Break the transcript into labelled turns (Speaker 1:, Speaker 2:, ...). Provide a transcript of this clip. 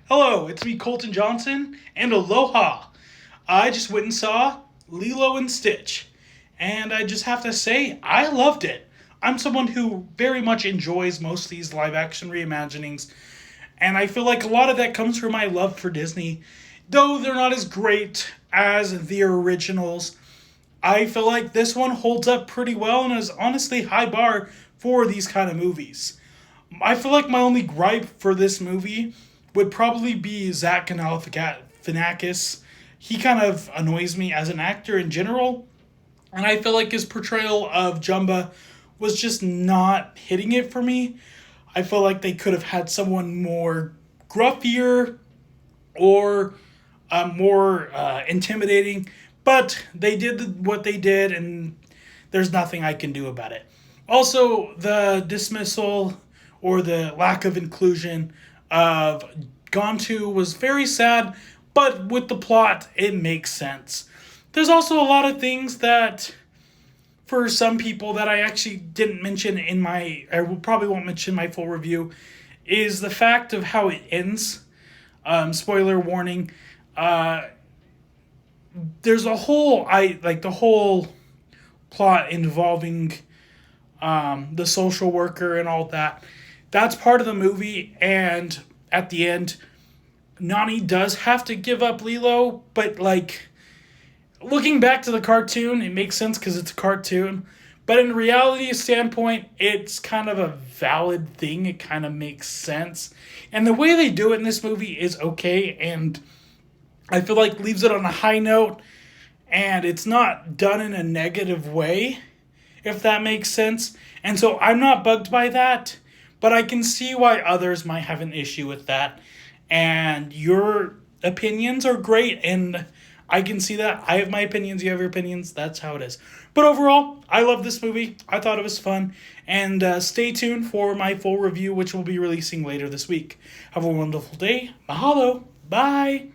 Speaker 1: Hello, it's me, Colton Johnson, and aloha. I just went and saw Lilo and Stitch, and I just have to say, I loved it. I'm someone who very much enjoys most of these live action reimaginings, and I feel like a lot of that comes from my love for Disney. Though they're not as great as the originals, I feel like this one holds up pretty well and is honestly high bar for these kind of movies. I feel like my only gripe for this movie would probably be Zach Galifianakis. He kind of annoys me as an actor in general, and I feel like his portrayal of Jumba was just not hitting it for me. I feel like they could have had someone more gruffier or more intimidating, but they did what they did, and there's nothing I can do about it. Also, the dismissal or the lack of inclusion of Gontu was very sad, but with the plot, it makes sense. There's also a lot of things that, for some people, that I actually didn't mention in I probably won't mention my full review, is the fact of how it ends. Spoiler warning. There's a whole, the whole plot involving the social worker and all that. That's part of the movie, and at the end, Nani does have to give up Lilo, but looking back to the cartoon, it makes sense because it's a cartoon. But in reality standpoint, it's kind of a valid thing. It kind of makes sense. And the way they do it in this movie is okay, and I feel like leaves it on a high note, and it's not done in a negative way, if that makes sense. And so I'm not bugged by that, but I can see why others might have an issue with that. And your opinions are great, and I can see that. I have my opinions, you have your opinions. That's how it is. But overall, I love this movie. I thought it was fun. And stay tuned for my full review, which will be releasing later this week. Have a wonderful day. Mahalo. Bye.